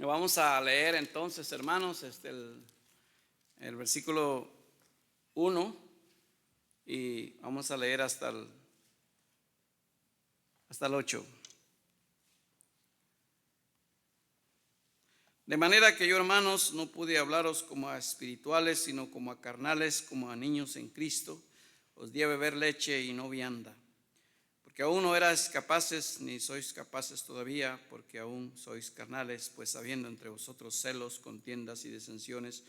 Vamos a leer entonces, hermanos, el versículo 1 y vamos a leer hasta el 8. De manera que yo, hermanos, no pude hablaros como a espirituales, sino como a carnales, como a niños en Cristo. Os di a beber leche y no vianda, porque aún no erais capaces, ni sois capaces todavía, porque aún sois carnales, pues habiendo entre vosotros celos, contiendas y disensiones,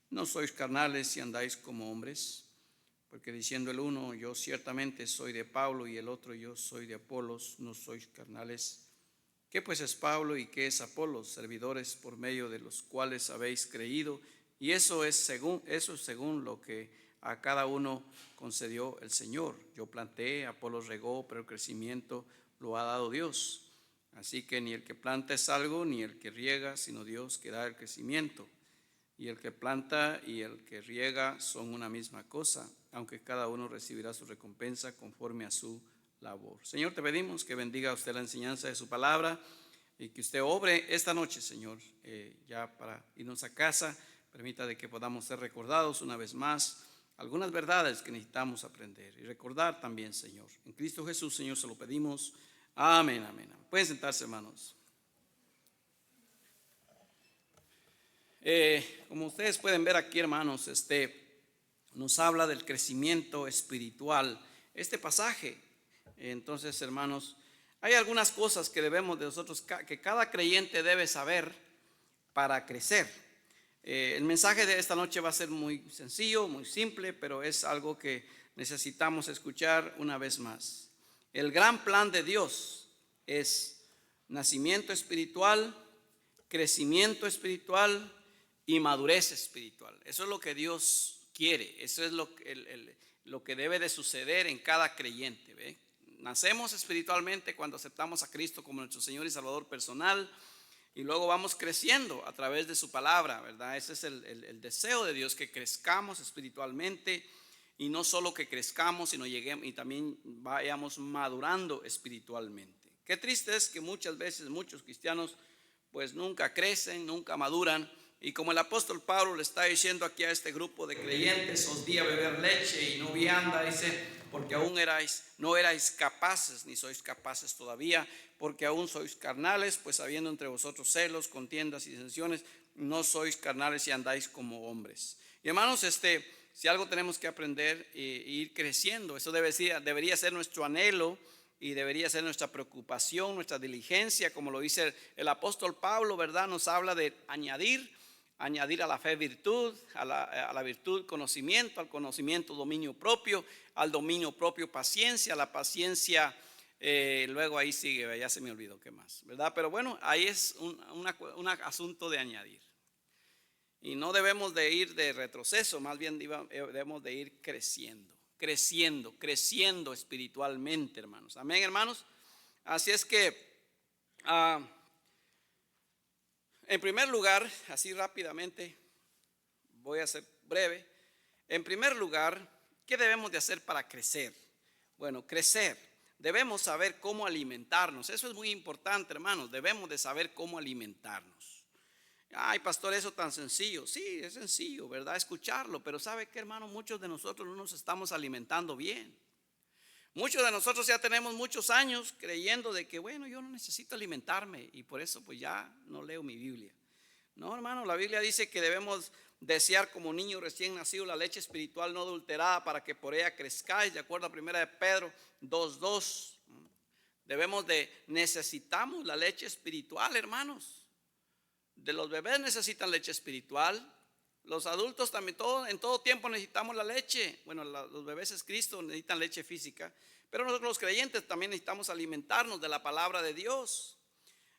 no sois carnales y andáis como hombres. Porque diciendo el uno, yo ciertamente soy de Pablo, y el otro, yo soy de Apolos, no sois carnales. ¿Qué pues es Pablo y qué es Apolos? Servidores por medio de los cuales habéis creído, y eso es según lo que a cada uno concedió el Señor. Yo planté, Apolos regó, pero el crecimiento lo ha dado Dios. Así que ni el que planta es algo, ni el que riega, sino Dios que da el crecimiento. Y el que planta y el que riega son una misma cosa, aunque cada uno recibirá su recompensa conforme a su labor. Señor, te pedimos que bendiga a usted la enseñanza de su palabra y que usted obre esta noche, Señor, ya para irnos a casa. Permita de que podamos ser recordados una vez más algunas verdades que necesitamos aprender y recordar también, Señor. En Cristo Jesús, Señor, se lo pedimos. Amén, amén. Pueden sentarse, hermanos. Como ustedes pueden ver aquí, hermanos, nos habla del crecimiento espiritual. Este pasaje, entonces, hermanos, hay algunas cosas que debemos de nosotros, que cada creyente debe saber para crecer. El mensaje de esta noche va a ser muy sencillo, muy simple, pero es algo que necesitamos escuchar una vez más. El gran plan de Dios es nacimiento espiritual, crecimiento espiritual y madurez espiritual. Eso es lo que Dios quiere. Eso es lo que debe de suceder en cada creyente, ¿ve? Nacemos espiritualmente cuando aceptamos a Cristo como nuestro Señor y Salvador personal, y luego vamos creciendo a través de su palabra, ¿verdad? Ese es el deseo de Dios, que crezcamos espiritualmente, y no solo que crezcamos, sino lleguemos y también vayamos madurando espiritualmente. Qué triste es que muchas veces muchos cristianos pues nunca crecen, nunca maduran. Y como el apóstol Pablo le está diciendo aquí a este grupo de creyentes, os di a beber leche y no vianda, dice, porque aún no erais capaces, ni sois capaces todavía, porque aún sois carnales, pues habiendo entre vosotros celos, contiendas y disensiones, no sois carnales y andáis como hombres. Y hermanos, si algo tenemos que aprender e ir creciendo, eso debería ser nuestro anhelo y debería ser nuestra preocupación, nuestra diligencia, como lo dice el apóstol Pablo, ¿verdad? Nos habla de añadir a la fe virtud, a la virtud conocimiento, al conocimiento dominio propio, al dominio propio paciencia, a la paciencia, luego ahí sigue, ya se me olvidó qué más, ¿verdad? Pero bueno, ahí es un asunto de añadir. Y no debemos de ir de retroceso, más bien debemos de ir creciendo espiritualmente, hermanos. Amén, hermanos. Así es que en primer lugar, así rápidamente, voy a ser breve. En primer lugar, ¿qué debemos de hacer para crecer? Bueno, crecer. Debemos saber cómo alimentarnos. Eso es muy importante, hermanos. Debemos de saber cómo alimentarnos. Ay, pastor, eso tan sencillo. Sí, es sencillo, ¿verdad? Escucharlo. Pero ¿sabe qué, hermano? Muchos de nosotros no nos estamos alimentando bien. Muchos de nosotros ya tenemos muchos años creyendo de que, bueno, yo no necesito alimentarme y por eso pues ya no leo mi Biblia. No, hermano, la Biblia dice que debemos desear como niño recién nacido la leche espiritual no adulterada para que por ella crezcáis, de acuerdo a 1 de Pedro 2:2. Necesitamos la leche espiritual, hermanos. De los bebés necesitan leche espiritual. Los adultos también, en todo tiempo necesitamos la leche. Bueno, los bebés es Cristo, necesitan leche física. Pero nosotros los creyentes también necesitamos alimentarnos de la palabra de Dios.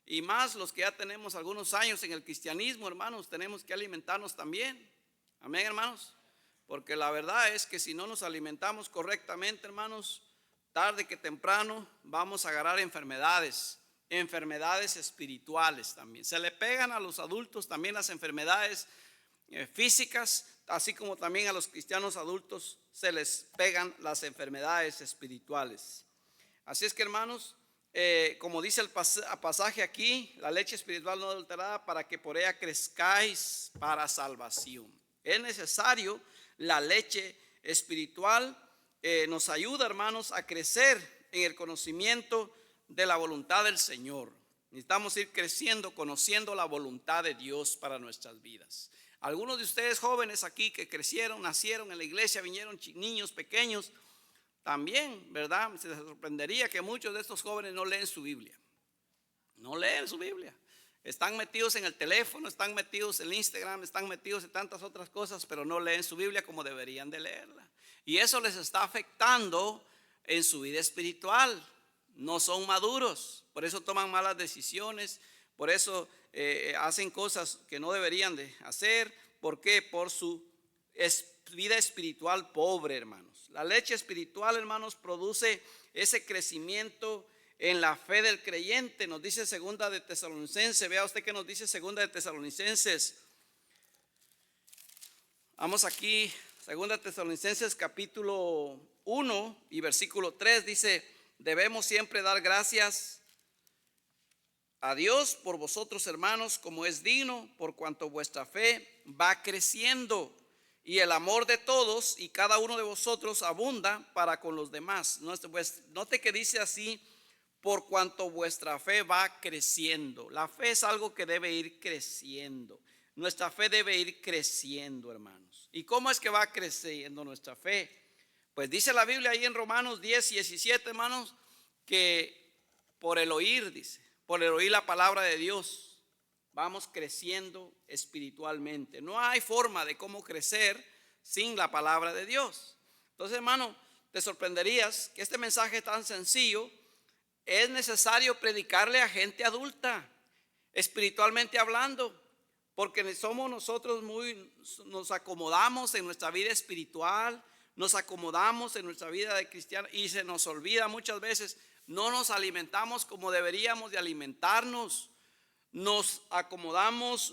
Y más los que ya tenemos algunos años en el cristianismo, hermanos, tenemos que alimentarnos también. Amén, hermanos. Porque la verdad es que si no nos alimentamos correctamente, hermanos, tarde que temprano vamos a agarrar enfermedades espirituales también. Se le pegan a los adultos también las enfermedades físicas, así como también a los cristianos adultos se les pegan las enfermedades espirituales. Así es que, hermanos, como dice el pasaje aquí, la leche espiritual no adulterada, para que por ella crezcáis para salvación. Es necesario la leche espiritual, nos ayuda, hermanos, a crecer en el conocimiento de la voluntad del Señor. Necesitamos ir creciendo, conociendo la voluntad de Dios para nuestras vidas. Algunos de ustedes jóvenes aquí que crecieron, nacieron en la iglesia, vinieron niños pequeños, también, ¿verdad? Se sorprendería que muchos de estos jóvenes no leen su Biblia. No leen su Biblia. Están metidos en el teléfono, están metidos en Instagram, están metidos en tantas otras cosas, pero no leen su Biblia como deberían de leerla. Y eso les está afectando en su vida espiritual. No son maduros, por eso toman malas decisiones, por eso hacen cosas que no deberían de hacer. ¿Por qué? Por su vida espiritual pobre, hermanos. La leche espiritual, hermanos, produce ese crecimiento en la fe del creyente. Nos dice segunda de Tesalonicenses. Vea usted que nos dice segunda de Tesalonicenses. Vamos aquí, segunda de Tesalonicenses capítulo 1 y versículo 3. Dice: debemos siempre dar gracias a Dios por vosotros, hermanos, como es digno, por cuanto vuestra fe va creciendo y el amor de todos y cada uno de vosotros abunda para con los demás. Note que dice así: por cuanto vuestra fe va creciendo. La fe es algo que debe ir creciendo. Nuestra fe debe ir creciendo, hermanos. ¿Y cómo es que va creciendo nuestra fe? Pues dice la Biblia ahí en Romanos 10:17, hermanos, que por el oír, dice, por el oír la palabra de Dios, vamos creciendo espiritualmente. No hay forma de cómo crecer sin la palabra de Dios. Entonces, hermano, te sorprenderías que este mensaje tan sencillo es necesario predicarle a gente adulta, espiritualmente hablando, porque somos nosotros nos acomodamos en nuestra vida espiritual, nos acomodamos en nuestra vida de cristiano y se nos olvida muchas veces. No nos alimentamos como deberíamos de alimentarnos. Nos acomodamos,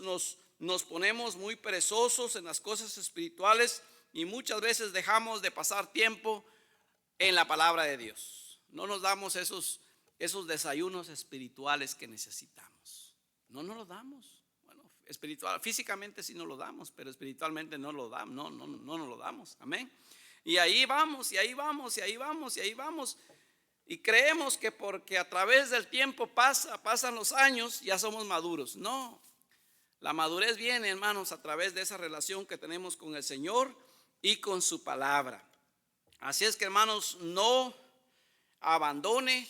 nos ponemos muy perezosos en las cosas espirituales y muchas veces dejamos de pasar tiempo en la palabra de Dios. No nos damos esos desayunos espirituales que necesitamos. No nos los damos. Bueno, físicamente sí nos lo damos, pero espiritualmente no lo damos. No nos lo damos. Amén. Y ahí vamos, y ahí vamos, y ahí vamos, y ahí vamos. Y creemos que porque a través del tiempo pasan los años, ya somos maduros. No, la madurez viene, hermanos, a través de esa relación que tenemos con el Señor y con su palabra. Así es que, hermanos, no abandone,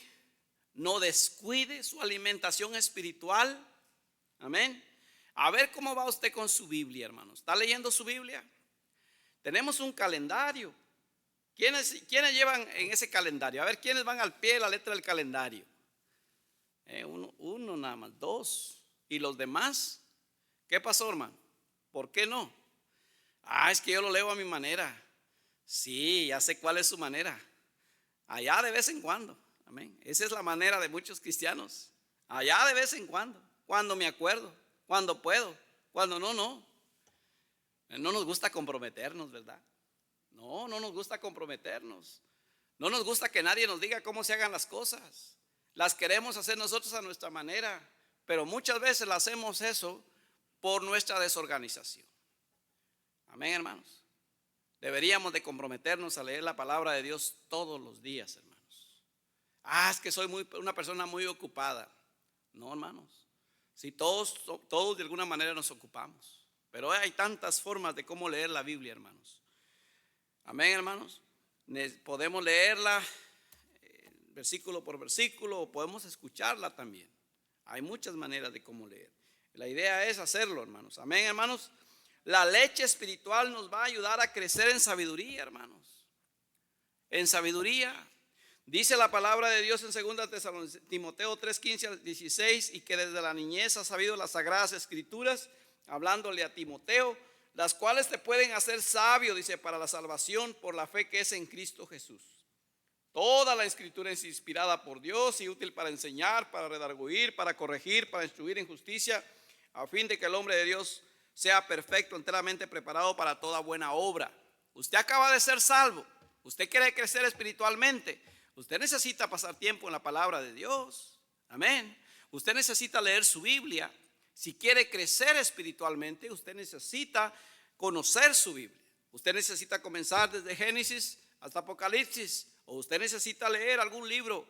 no descuide su alimentación espiritual. Amén. A ver cómo va usted con su Biblia, hermanos. ¿Está leyendo su Biblia? Tenemos un calendario. ¿Quiénes llevan en ese calendario? A ver, ¿quiénes van al pie de la letra del calendario? Uno nada más, dos. ¿Y los demás? ¿Qué pasó, hermano? ¿Por qué no? Es que yo lo leo a mi manera. Sí, ya sé cuál es su manera. Allá de vez en cuando. Amén. Esa es la manera de muchos cristianos. Allá de vez en cuando. Cuando me acuerdo, cuando puedo, cuando no. No nos gusta comprometernos, ¿verdad? No nos gusta comprometernos. No nos gusta que nadie nos diga cómo se hagan las cosas. Las queremos hacer nosotros a nuestra manera, pero muchas veces hacemos eso por nuestra desorganización. Amén, hermanos. Deberíamos de comprometernos a leer la palabra de Dios todos los días, hermanos. Es que soy una persona muy ocupada. No, hermanos. Si todos de alguna manera nos ocupamos, pero hay tantas formas de cómo leer la Biblia, hermanos. Amén, hermanos. Podemos leerla versículo por versículo o podemos escucharla también. Hay muchas maneras de cómo leer. La idea es hacerlo, hermanos. Amén, hermanos. La leche espiritual nos va a ayudar a crecer en sabiduría, hermanos. En sabiduría. Dice la palabra de Dios en 2 Timoteo 3:15 al 16, y que desde la niñez ha sabido las sagradas escrituras, hablándole a Timoteo, las cuales te pueden hacer sabio, dice, para la salvación por la fe que es en Cristo Jesús. Toda la escritura es inspirada por Dios y útil para enseñar, para redarguir, para corregir, para instruir en justicia, a fin de que el hombre de Dios sea perfecto, enteramente preparado para toda buena obra. Usted acaba de ser salvo, usted quiere crecer espiritualmente, Usted necesita pasar tiempo en la palabra de Dios. Amén. Usted necesita leer su Biblia. Si quiere crecer espiritualmente, usted necesita conocer su Biblia. Usted necesita comenzar desde Génesis hasta Apocalipsis. O usted necesita leer algún libro,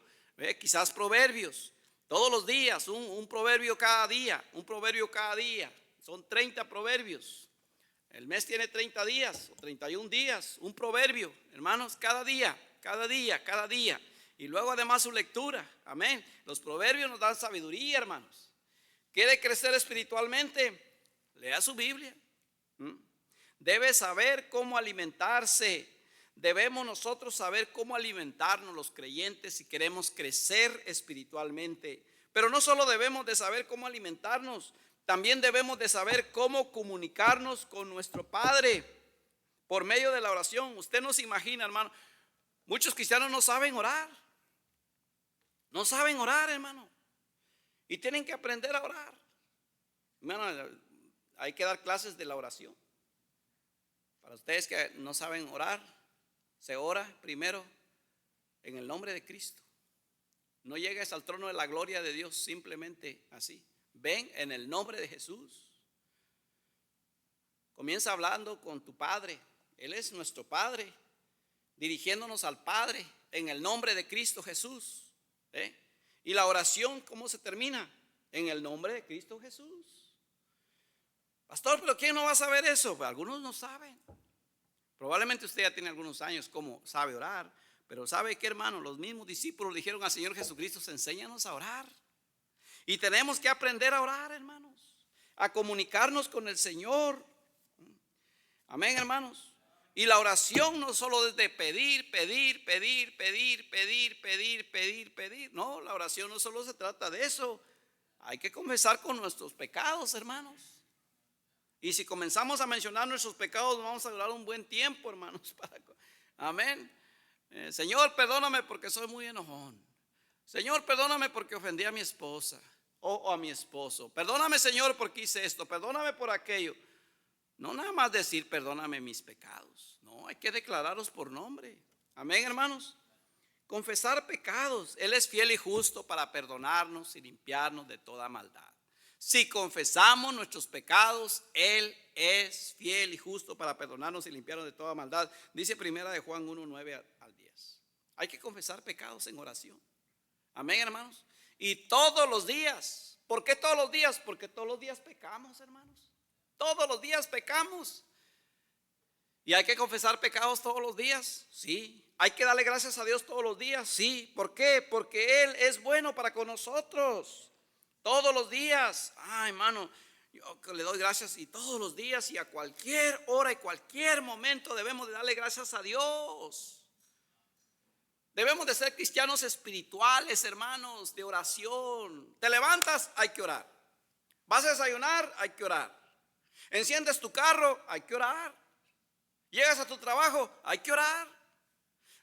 quizás Proverbios. Todos los días, un proverbio cada día. Un proverbio cada día. Son 30 proverbios. El mes tiene 30 días o 31 días. Un proverbio, hermanos, cada día. Cada día, cada día. Y luego además su lectura. Amén. Los proverbios nos dan sabiduría, hermanos. ¿Quiere crecer espiritualmente? Lea su Biblia. Debe saber cómo alimentarse. Debemos nosotros saber cómo alimentarnos los creyentes si queremos crecer espiritualmente. Pero no solo debemos de saber cómo alimentarnos, también debemos de saber cómo comunicarnos con nuestro Padre por medio de la oración. Usted no se imagina, hermano. Muchos cristianos no saben orar. No saben orar, hermano. Y tienen que aprender a orar. Hermano, hay que dar clases de la oración. Para ustedes que no saben orar, se ora primero en el nombre de Cristo. No llegues al trono de la gloria de Dios simplemente así. Ven en el nombre de Jesús. Comienza hablando con tu Padre. Él es nuestro Padre. Dirigiéndonos al Padre en el nombre de Cristo Jesús. Y la oración, ¿cómo se termina? En el nombre de Cristo Jesús. Pastor, pero ¿quién no va a saber eso? Pues algunos no saben. Probablemente usted ya tiene algunos años como sabe orar. Pero ¿sabe qué, hermano? Los mismos discípulos dijeron al Señor Jesucristo: enséñanos a orar. Y tenemos que aprender a orar, hermanos. A comunicarnos con el Señor. Amén, hermanos. Y la oración no solo es de pedir. No, la oración no solo se trata de eso. Hay que confesar con nuestros pecados, hermanos. Y si comenzamos a mencionar nuestros pecados, vamos a durar un buen tiempo, hermanos. Amén. Señor, perdóname porque soy muy enojón. Señor, perdóname porque ofendí a mi esposa o a mi esposo. Perdóname, Señor, porque hice esto. Perdóname por aquello. No nada más decir perdóname mis pecados. No, hay que declararlos por nombre. Amén, hermanos. Confesar pecados. Él es fiel y justo para perdonarnos y limpiarnos de toda maldad. Si confesamos nuestros pecados, Él es fiel y justo para perdonarnos y limpiarnos de toda maldad. Dice primera de Juan 1, 9 al 10. Hay que confesar pecados en oración. Amén, hermanos. Y todos los días. ¿Por qué todos los días? Porque todos los días pecamos, hermanos. Todos los días pecamos. ¿Y hay que confesar pecados todos los días? Sí. ¿Hay que darle gracias a Dios todos los días? Sí. ¿Por qué? Porque Él es bueno para con nosotros. Todos los días. Hermano, yo le doy gracias y todos los días y a cualquier hora y cualquier momento debemos de darle gracias a Dios. Debemos de ser cristianos espirituales, hermanos, de oración. Te levantas, hay que orar. Vas a desayunar, hay que orar. Enciendes tu carro, hay que orar. Llegas a tu trabajo, hay que orar.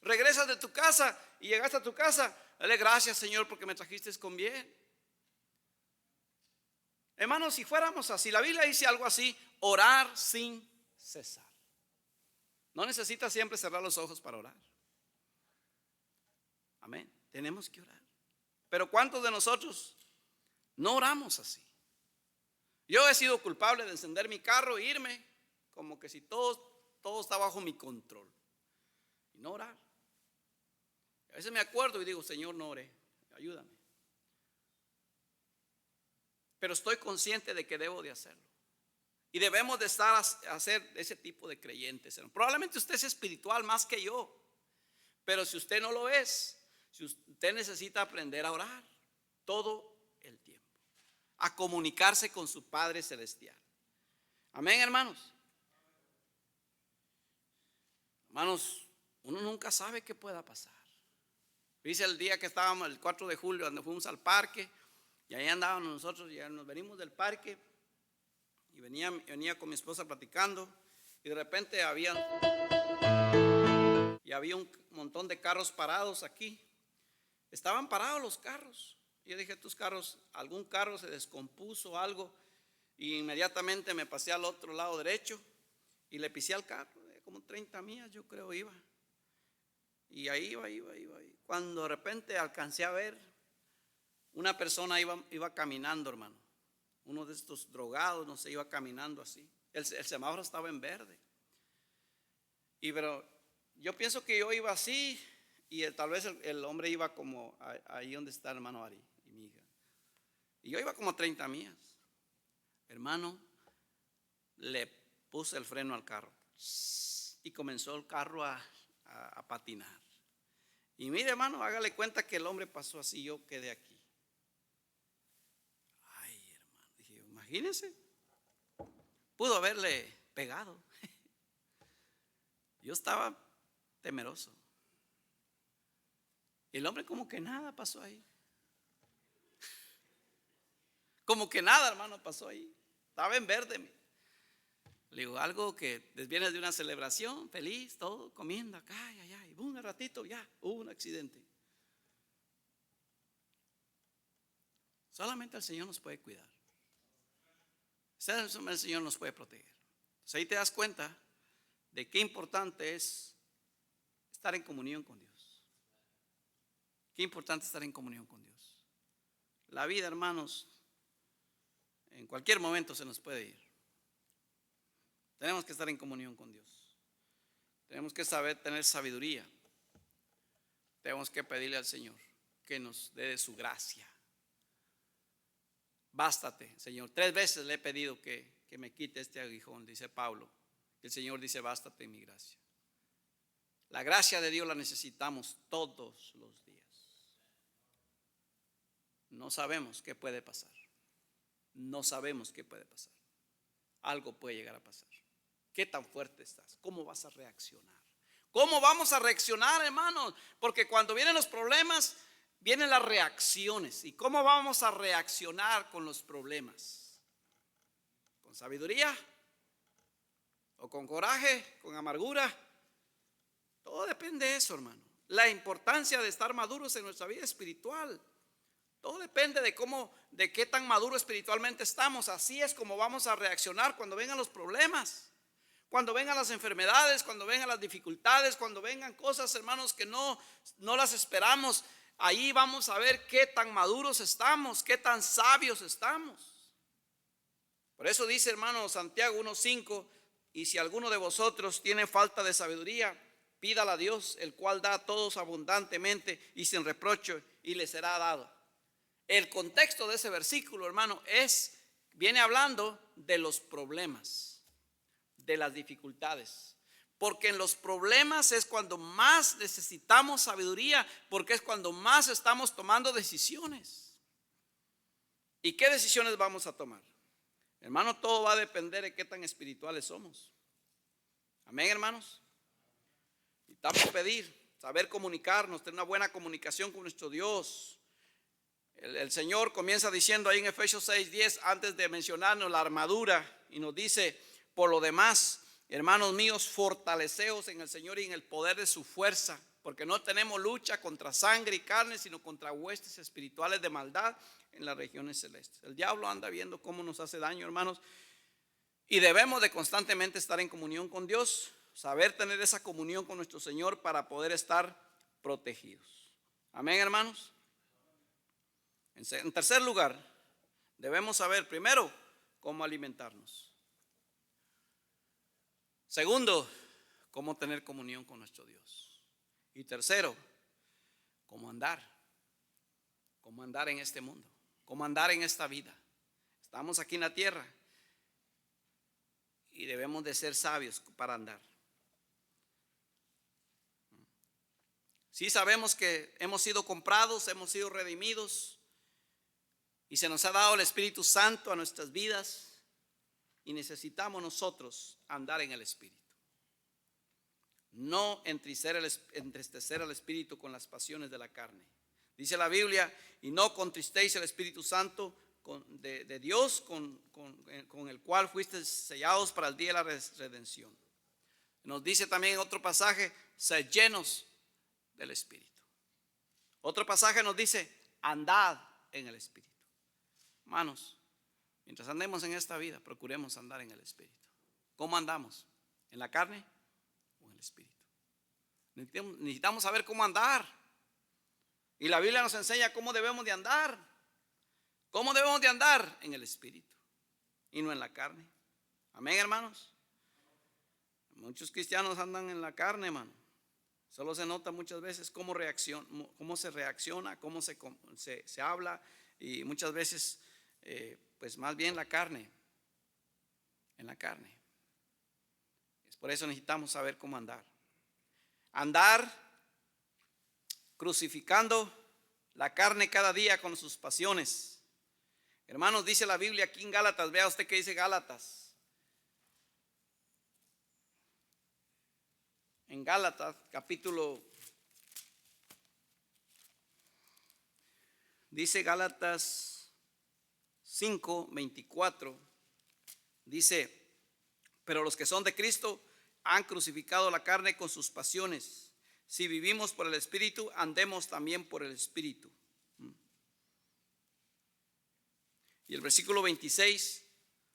Regresas de tu casa y llegaste a tu casa, dale gracias, Señor, porque me trajiste con bien. Hermanos, si fuéramos así, la Biblia dice algo así: orar sin cesar. No necesitas siempre cerrar los ojos para orar. Amén. Tenemos que orar. Pero ¿cuántos de nosotros no oramos así? Yo he sido culpable de encender mi carro e irme como que si todo está bajo mi control y no orar. A veces me acuerdo y digo: Señor, no oré, ayúdame. Pero estoy consciente de que debo de hacerlo. Y debemos de estar a ser ese tipo de creyentes. Probablemente usted es espiritual más que yo. Pero si usted no lo es, si usted necesita aprender a orar todo el tiempo. A comunicarse con su Padre Celestial. Amén, hermanos. Hermanos, uno nunca sabe qué pueda pasar. Dice el día que estábamos, el 4 de julio, donde fuimos al parque. Y ahí andábamos nosotros, ya nos venimos del parque y venía con mi esposa platicando y de repente había un montón de carros parados aquí. Estaban parados los carros. Y yo dije: estos carros, algún carro se descompuso algo. Y inmediatamente me pasé al otro lado derecho y le pisé al carro, como 30 millas yo creo iba. Y ahí iba. Cuando de repente alcancé a ver, una persona iba caminando, hermano. Uno de estos drogados, no sé, iba caminando así. El semáforo estaba en verde. Pero yo pienso que yo iba así y tal vez el hombre iba como ahí donde está el hermano Ari y mi hija. Y yo iba como a 30 millas. Hermano, le puse el freno al carro y comenzó el carro a patinar. Y mire, hermano, hágale cuenta que el hombre pasó así, yo quedé aquí. Ay, hermano, dije, imagínense, pudo haberle pegado. Yo estaba temeroso. Y el hombre como que nada pasó ahí. Como que nada, hermano, pasó ahí. Estaba en verde. Le digo, algo que viene de una celebración, feliz, todo, comiendo acá y allá. Y un ratito ya hubo un accidente. Solamente el Señor nos puede cuidar. El Señor nos puede proteger. Entonces ahí te das cuenta de qué importante es estar en comunión con Dios. Qué importante estar en comunión con Dios. La vida, hermanos, en cualquier momento se nos puede ir. Tenemos que estar en comunión con Dios. Tenemos que saber tener sabiduría. Tenemos que pedirle al Señor que nos dé de su gracia. Bástate, Señor. 3 veces le he pedido que me quite este aguijón, dice Pablo. El Señor dice, bástate en mi gracia. La gracia de Dios la necesitamos todos los días. No sabemos qué puede pasar. No sabemos qué puede pasar. Algo puede llegar a pasar. ¿Qué tan fuerte estás? ¿Cómo vas a reaccionar? ¿Cómo vamos a reaccionar, hermanos? Porque cuando vienen los problemas, vienen las reacciones. ¿Y cómo vamos a reaccionar con los problemas? ¿Con sabiduría? ¿O con coraje? ¿Con amargura? Todo depende de eso, hermano. La importancia de estar maduros en nuestra vida espiritual. Todo depende de qué tan maduro espiritualmente estamos. Así es como vamos a reaccionar cuando vengan los problemas. Cuando vengan las enfermedades, cuando vengan las dificultades, cuando vengan cosas, hermanos, que no las esperamos. Ahí vamos a ver qué tan maduros estamos, qué tan sabios estamos. Por eso dice, hermano, Santiago 1:5, y si alguno de vosotros tiene falta de sabiduría, pídala a Dios, el cual da a todos abundantemente y sin reproche, y le será dado. El contexto de ese versículo, hermano, viene hablando de los problemas, de las dificultades. Porque en los problemas es cuando más necesitamos sabiduría, porque es cuando más estamos tomando decisiones. ¿Y qué decisiones vamos a tomar? Hermano, todo va a depender de qué tan espirituales somos. Amén, hermanos. Necesitamos pedir, saber comunicarnos, tener una buena comunicación con nuestro Dios. El Señor comienza diciendo ahí en Efesios 6:10, antes de mencionarnos la armadura, y nos dice, por lo demás, hermanos míos, fortaleceos en el Señor y en el poder de su fuerza, porque no tenemos lucha contra sangre y carne, sino contra huestes espirituales de maldad en las regiones celestes. El diablo anda viendo cómo nos hace daño, hermanos, y debemos de constantemente estar en comunión con Dios, saber tener esa comunión con nuestro Señor para poder estar protegidos. Amén, hermanos. En tercer lugar, debemos saber primero cómo alimentarnos. Segundo, cómo tener comunión con nuestro Dios. Y tercero, cómo andar en este mundo, cómo andar en esta vida. Estamos aquí en la tierra y debemos de ser sabios para andar. Sí sabemos que hemos sido comprados, hemos sido redimidos y se nos ha dado el Espíritu Santo a nuestras vidas. Y necesitamos nosotros andar en el Espíritu. No entristecer al Espíritu con las pasiones de la carne. Dice la Biblia, y no contristéis el Espíritu Santo de Dios con el cual fuisteis sellados para el día de la redención. Nos dice también en otro pasaje, sed llenos del Espíritu. Otro pasaje nos dice, andad en el Espíritu. Hermanos, mientras andemos en esta vida, procuremos andar en el Espíritu. ¿Cómo andamos? ¿En la carne o en el Espíritu? Necesitamos saber cómo andar. Y la Biblia nos enseña cómo debemos de andar. ¿Cómo debemos de andar? En el Espíritu y no en la carne. Amén, hermanos. Muchos cristianos andan en la carne, hermano. Solo se nota muchas veces cómo se reacciona, cómo se habla. Y muchas veces, pues más bien la carne. En la carne. Es por eso necesitamos saber cómo andar. Andar crucificando la carne cada día con sus pasiones. Hermanos, dice la Biblia aquí en Gálatas, vea usted que dice Gálatas. En Gálatas, dice Gálatas 5:24, dice, pero los que son de Cristo han crucificado la carne con sus pasiones. Si vivimos por el Espíritu, andemos también por el Espíritu. Y el versículo 26,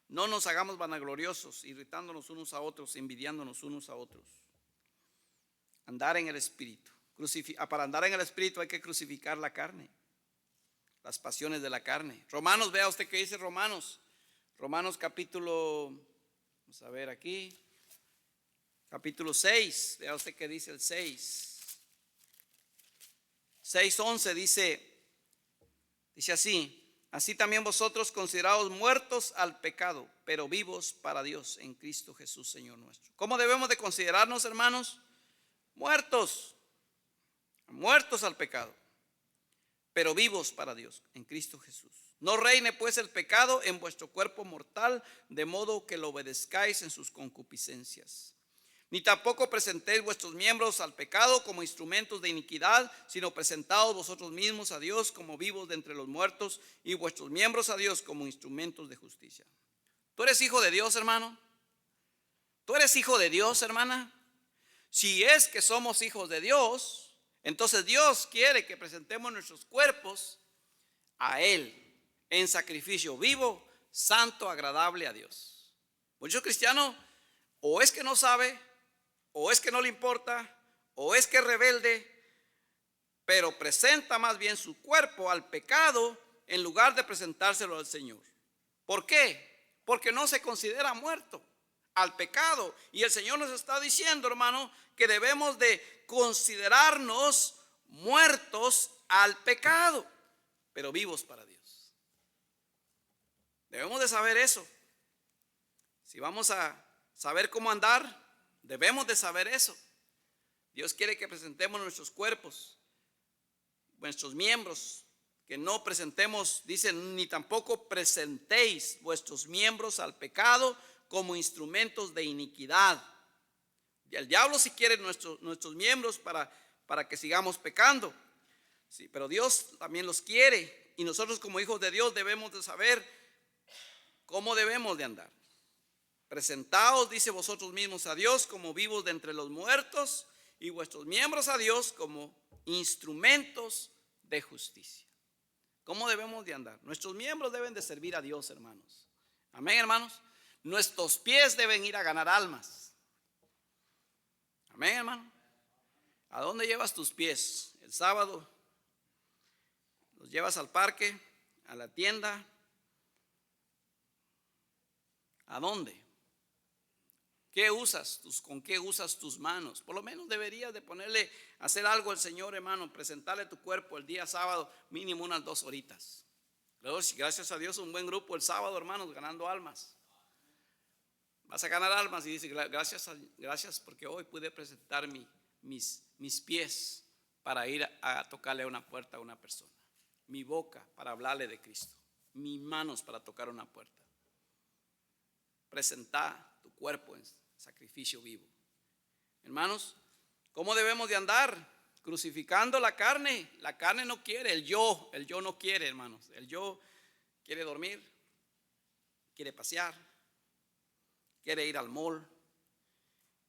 no nos hagamos vanagloriosos, irritándonos unos a otros, envidiándonos unos a otros. Andar en el Espíritu. Para andar en el Espíritu hay que crucificar la carne, las pasiones de la carne. Romanos, vea usted qué dice Romanos. Romanos capítulo, vamos a ver aquí, capítulo 6, vea usted qué dice el 6. 6:11 dice así. Así también vosotros considerados muertos al pecado, pero vivos para Dios en Cristo Jesús, Señor nuestro. ¿Cómo debemos de considerarnos, hermanos? Muertos al pecado, pero vivos para Dios en Cristo Jesús. No reine pues el pecado en vuestro cuerpo mortal, de modo que lo obedezcáis en sus concupiscencias. Ni tampoco presentéis vuestros miembros al pecado como instrumentos de iniquidad, sino presentaos vosotros mismos a Dios como vivos de entre los muertos, y vuestros miembros a Dios como instrumentos de justicia. ¿Tú eres hijo de Dios, hermano? ¿Tú eres hijo de Dios, hermana? Si es que somos hijos de Dios, entonces Dios quiere que presentemos nuestros cuerpos a Él en sacrificio vivo, santo, agradable a Dios. Muchos cristianos o es que no sabe, o es que no le importa, o es que es rebelde, pero presenta más bien su cuerpo al pecado en lugar de presentárselo al Señor. ¿Por qué? Porque no se considera muerto al pecado. Y el Señor nos está diciendo, hermano, que debemos de considerarnos muertos al pecado, pero vivos para Dios. Debemos de saber eso. Si vamos a saber cómo andar, debemos de saber eso. Dios quiere que presentemos nuestros cuerpos, nuestros miembros, que no presentemos, dice, ni tampoco presentéis vuestros miembros al pecado como instrumentos de iniquidad. Y el diablo si quiere nuestros miembros para que sigamos pecando. Sí, pero Dios también los quiere, y nosotros como hijos de Dios debemos de saber cómo debemos de andar. Presentaos, dice, vosotros mismos a Dios como vivos de entre los muertos, y vuestros miembros a Dios como instrumentos de justicia. ¿Cómo debemos de andar? Nuestros miembros deben de servir a Dios, hermanos. Amén, hermanos. Nuestros pies deben ir a ganar almas. Amén, hermano. ¿A dónde llevas tus pies? El sábado los llevas al parque, a la tienda. ¿A dónde? ¿Qué usas? ¿Con qué usas tus manos? Por lo menos deberías de ponerle, hacer algo al Señor, hermano, presentarle tu cuerpo el día sábado, mínimo unas 2 horitas. Luego, gracias a Dios, un buen grupo el sábado, hermanos, ganando almas. Vas a ganar almas y dice, gracias porque hoy pude presentar mis pies para ir a tocarle a una puerta a una persona. Mi boca para hablarle de Cristo. Mis manos para tocar una puerta. Presentar tu cuerpo en sacrificio vivo. Hermanos, ¿cómo debemos de andar? Crucificando la carne. La carne no quiere, el yo no quiere, hermanos. El yo quiere dormir, quiere pasear, quiere ir al mall,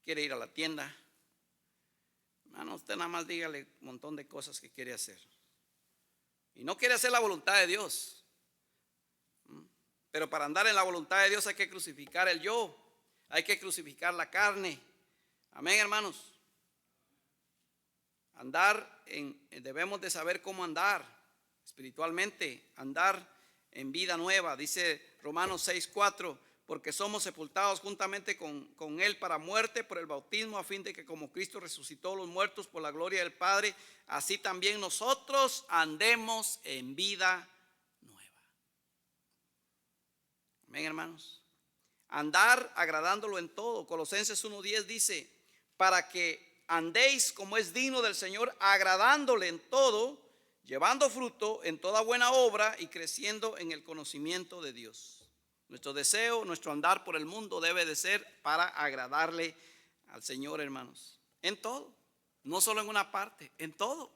quiere ir a la tienda. Hermano, usted nada más dígale un montón de cosas que quiere hacer. Y no quiere hacer la voluntad de Dios. Pero para andar en la voluntad de Dios hay que crucificar el yo. Hay que crucificar la carne. Amén, hermanos. Debemos de saber cómo andar espiritualmente, andar en vida nueva. Dice Romanos 6:4, porque somos sepultados juntamente con Él para muerte por el bautismo, a fin de que como Cristo resucitó a los muertos por la gloria del Padre, así también nosotros andemos en vida nueva. Amén, hermanos. Andar agradándolo en todo. Colosenses 1:10 dice, para que andéis como es digno del Señor, agradándole en todo, llevando fruto en toda buena obra y creciendo en el conocimiento de Dios. Nuestro deseo, nuestro andar por el mundo debe de ser para agradarle al Señor, hermanos. En todo, no solo en una parte, en todo.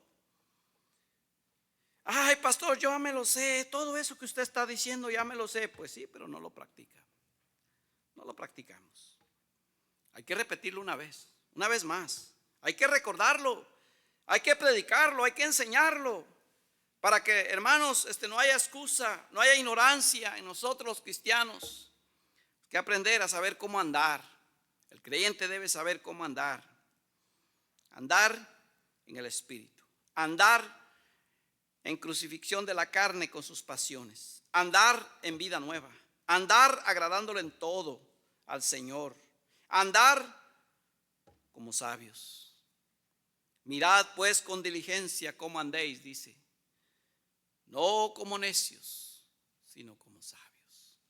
Ay, pastor, yo ya me lo sé, todo eso que usted está diciendo ya me lo sé. Pues sí, pero no lo practica. No lo practicamos. Hay que repetirlo una vez más. Hay que recordarlo, hay que predicarlo, hay que enseñarlo. Para que, hermanos, no haya excusa, no haya ignorancia en nosotros los cristianos. Hay que aprender a saber cómo andar. El creyente debe saber cómo andar. Andar en el Espíritu. Andar en crucifixión de la carne con sus pasiones. Andar en vida nueva. Andar agradándole en todo al Señor. Andar como sabios. Mirad pues con diligencia cómo andéis, dice. No como necios, sino como sabios.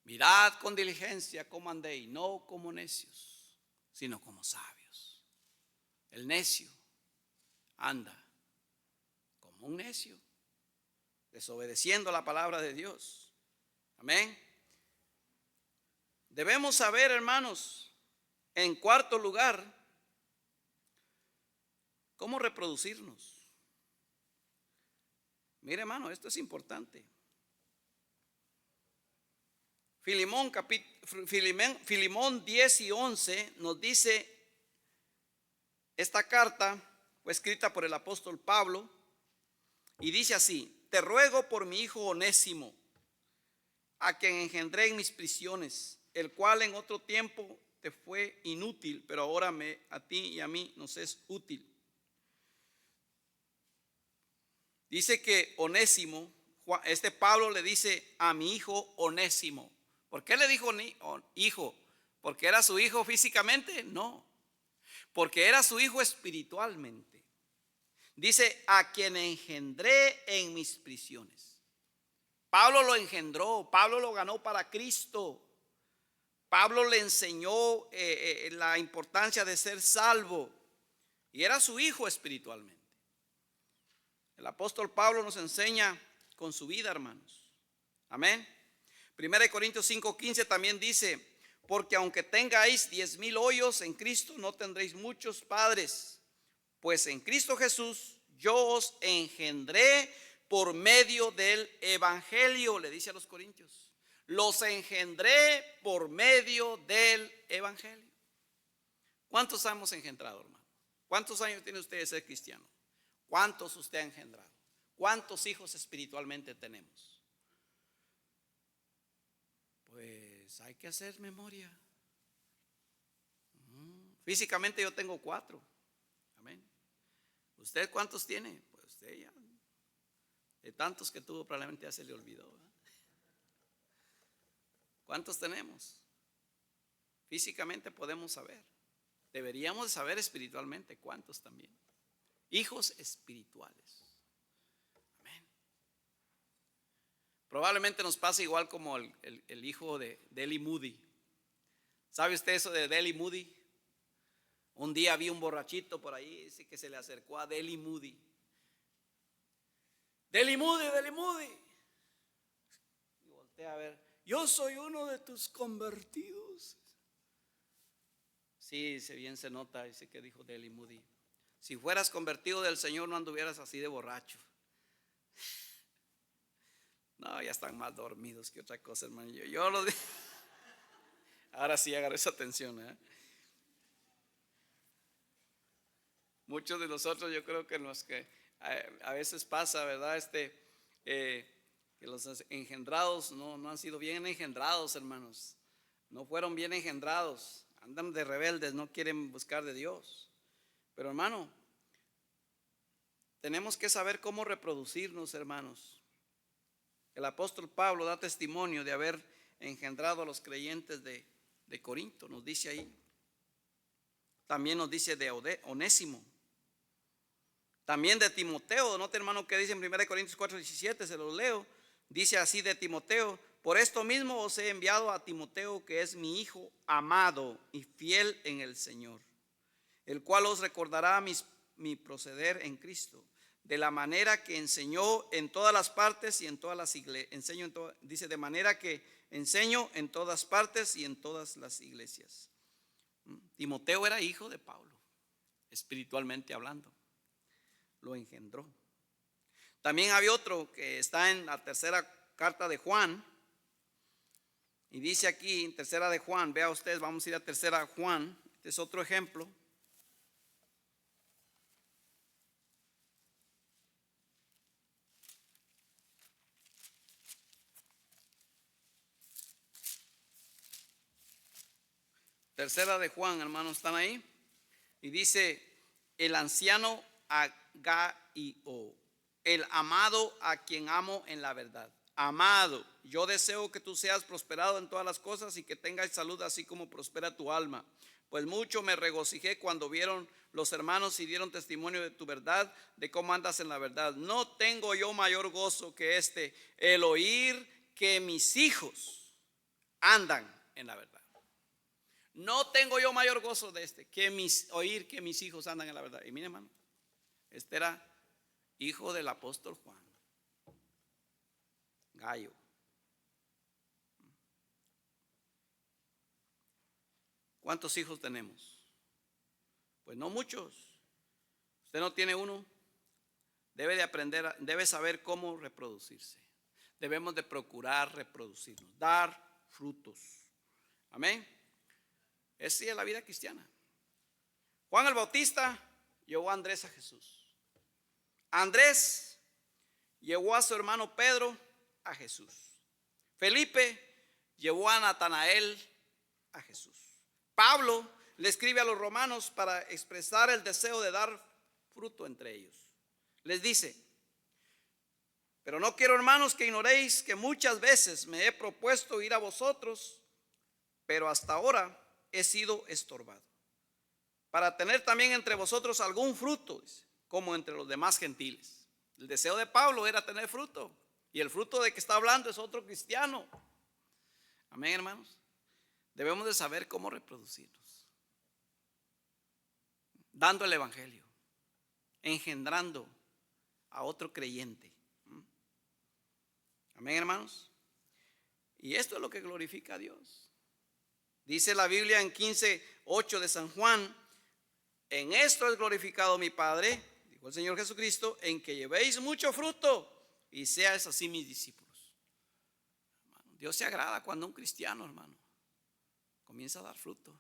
Mirad con diligencia cómo andéis, no como necios, sino como sabios. El necio anda como un necio, desobedeciendo la palabra de Dios. Amén. Debemos saber, hermanos, en cuarto lugar, cómo reproducirnos. Mire, hermano, esto es importante. Filemón 10:11 nos dice, esta carta fue escrita por el apóstol Pablo y dice así: te ruego por mi hijo Onésimo, a quien engendré en mis prisiones, el cual en otro tiempo te fue inútil, pero ahora a ti y a mí nos es útil. Dice que Onésimo, Pablo le dice a mi hijo Onésimo. ¿Por qué le dijo hijo? ¿Porque era su hijo físicamente? No, porque era su hijo espiritualmente. Dice, a quien engendré en mis prisiones. Pablo lo engendró, Pablo lo ganó para Cristo. Pablo le enseñó la importancia de ser salvo y era su hijo espiritualmente. El apóstol Pablo nos enseña con su vida, hermanos. Amén. 1 Corintios 5:15 también dice, porque aunque tengáis 10,000 hoyos en Cristo, no tendréis muchos padres, pues en Cristo Jesús yo os engendré por medio del evangelio, le dice a los corintios. Los engendré por medio del evangelio. ¿Cuántos hemos engendrado, hermano? ¿Cuántos años tiene usted de ser cristiano? ¿Cuántos usted ha engendrado? ¿Cuántos hijos espiritualmente tenemos? Pues hay que hacer memoria. Físicamente yo tengo 4. Amén. ¿Usted cuántos tiene? Pues usted ya, de tantos que tuvo probablemente ya se le olvidó, ¿verdad? ¿Cuántos tenemos? Físicamente podemos saber. Deberíamos saber espiritualmente cuántos también. Hijos espirituales. Amén. Probablemente nos pasa igual como el hijo de Deli Moody. ¿Sabe usted eso de Deli Moody? Un día vi un borrachito por ahí, dice que se le acercó a Deli Moody. Deli Moody, Deli Moody. Y voltea a ver, yo soy uno de tus convertidos. Sí, bien se nota, dice que dijo Deli Moody. Si fueras convertido del Señor, no anduvieras así de borracho. No, ya están más dormidos que otra cosa, hermano. Yo lo digo. Ahora sí agarré esa atención, ¿eh? Muchos de nosotros, yo creo que los que a veces pasa, ¿verdad? Que los engendrados no han sido bien engendrados, hermanos. No fueron bien engendrados. Andan de rebeldes, no quieren buscar de Dios. Pero hermano, tenemos que saber cómo reproducirnos, hermanos. El apóstol Pablo da testimonio de haber engendrado a los creyentes de Corinto, nos dice ahí. También nos dice de Onésimo. También de Timoteo. Note, hermano, que dice en 1 Corintios 4:17, se los leo. Dice así de Timoteo: por esto mismo os he enviado a Timoteo, que es mi hijo amado y fiel en el Señor, el cual os recordará mi proceder en Cristo, de la manera que enseñó en todas las partes y en todas las iglesias. Dice, de manera que enseño en todas partes y en todas las iglesias. Timoteo era hijo de Pablo, espiritualmente hablando. Lo engendró. También había otro que está en la tercera carta de Juan. Y dice aquí en tercera de Juan, vea usted, vamos a ir a tercera de Juan. Este es otro ejemplo. Tercera de Juan, hermanos, ¿están ahí? Y dice, el anciano Agaio, el amado a quien amo en la verdad. Amado, yo deseo que tú seas prosperado en todas las cosas y que tengas salud así como prospera tu alma. Pues mucho me regocijé cuando vieron los hermanos y dieron testimonio de tu verdad, de cómo andas en la verdad. No tengo yo mayor gozo que el oír que mis hijos andan en la verdad. No tengo yo mayor gozo de oír que mis hijos andan en la verdad. Y mire, hermano, este era hijo del apóstol Juan, Gallo. ¿Cuántos hijos tenemos? Pues no muchos. Usted no tiene uno. Debe de aprender, debe saber cómo reproducirse. Debemos de procurar reproducirnos, dar frutos. Amén. Esa es la vida cristiana. Juan el Bautista llevó a Andrés a Jesús. Andrés llevó a su hermano Pedro a Jesús. Felipe llevó a Natanael a Jesús. Pablo le escribe a los romanos para expresar el deseo de dar fruto entre ellos. Les dice: pero no quiero, hermanos, que ignoréis que muchas veces me he propuesto ir a vosotros, pero hasta ahora he sido estorbado, para tener también entre vosotros algún fruto, como entre los demás gentiles. El deseo de Pablo era tener fruto, y el fruto de que está hablando es otro cristiano. Amén, hermanos. Debemos de saber cómo reproducirnos, dando el evangelio, engendrando a otro creyente. Amén, hermanos. Y esto es lo que glorifica a Dios. Dice la Biblia en 15:8 de San Juan: en esto es glorificado mi Padre, dijo el Señor Jesucristo, en que llevéis mucho fruto y seáis así mis discípulos. Hermano, Dios se agrada cuando un cristiano, hermano, comienza a dar fruto.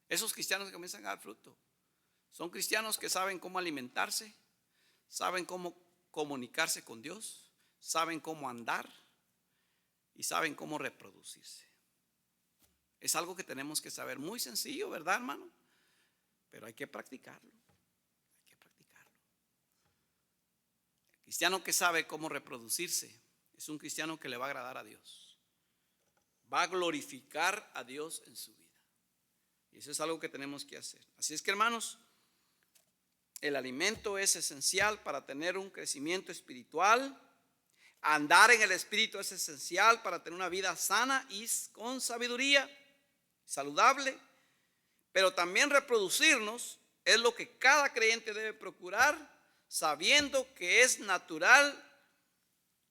Esos cristianos que comienzan a dar fruto son cristianos que saben cómo alimentarse, saben cómo comunicarse con Dios, saben cómo andar y saben cómo reproducirse. Es algo que tenemos que saber, muy sencillo, ¿verdad, hermano? Pero hay que practicarlo. Hay que practicarlo. El cristiano que sabe cómo reproducirse es un cristiano que le va a agradar a Dios. Va a glorificar a Dios en su vida. Y eso es algo que tenemos que hacer. Así es que, hermanos, el alimento es esencial para tener un crecimiento espiritual. Andar en el Espíritu es esencial para tener una vida sana y con sabiduría, saludable. Pero también reproducirnos es lo que cada creyente debe procurar, sabiendo que es natural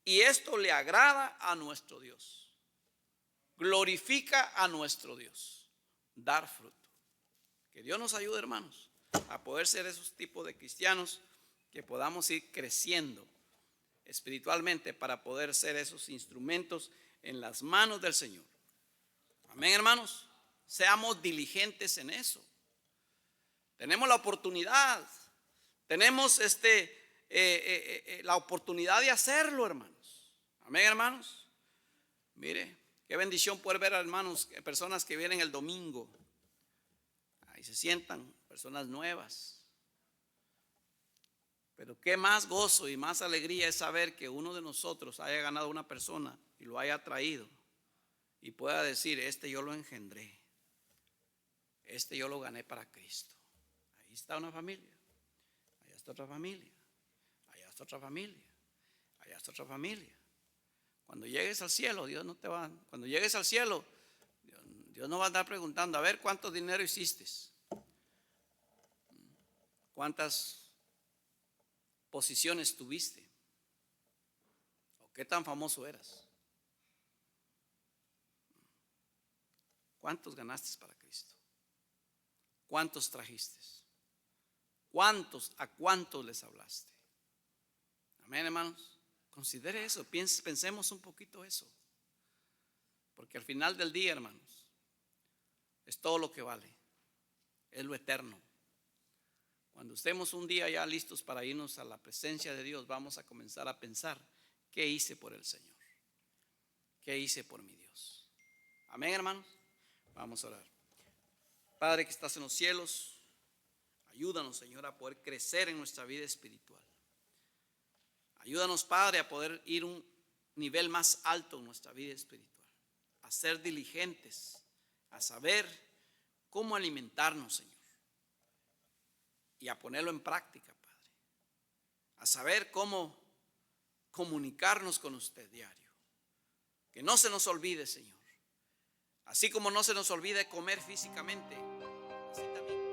y esto le agrada a nuestro Dios. Glorifica a nuestro Dios. Dar fruto. Que Dios nos ayude, hermanos, a poder ser esos tipos de cristianos que podamos ir creciendo espiritualmente para poder ser esos instrumentos en las manos del Señor. Amén, hermanos. Seamos diligentes en eso. Tenemos la oportunidad. Tenemos la oportunidad de hacerlo, hermanos. Amén, hermanos. Mire, qué bendición poder ver a hermanos, personas que vienen el domingo. Ahí se sientan, personas nuevas. Pero qué más gozo y más alegría es saber que uno de nosotros haya ganado a una persona y lo haya traído y pueda decir, este yo lo engendré, este yo lo gané para Cristo. Ahí está una familia, allá está otra familia, allá está otra familia, allá está otra familia. Cuando llegues al cielo, cuando llegues al cielo, Dios no va a andar preguntando, a ver cuánto dinero hiciste, cuántas posiciones tuviste, o qué tan famoso eras, cuántos ganaste para Cristo, cuántos trajiste, a cuántos les hablaste. Amén, hermanos. Considere eso, pensemos un poquito eso, porque al final del día, hermanos, es todo lo que vale, es lo eterno. Cuando estemos un día ya listos para irnos a la presencia de Dios, vamos a comenzar a pensar, ¿qué hice por el Señor? ¿Qué hice por mi Dios? Amén, hermanos. Vamos a orar. Padre que estás en los cielos, ayúdanos, Señor, a poder crecer en nuestra vida espiritual. Ayúdanos, Padre, a poder ir un nivel más alto en nuestra vida espiritual, a ser diligentes, a saber cómo alimentarnos, Señor, y a ponerlo en práctica, Padre, a saber cómo comunicarnos con usted diario. Que no se nos olvide, Señor, así como no se nos olvide comer físicamente, así también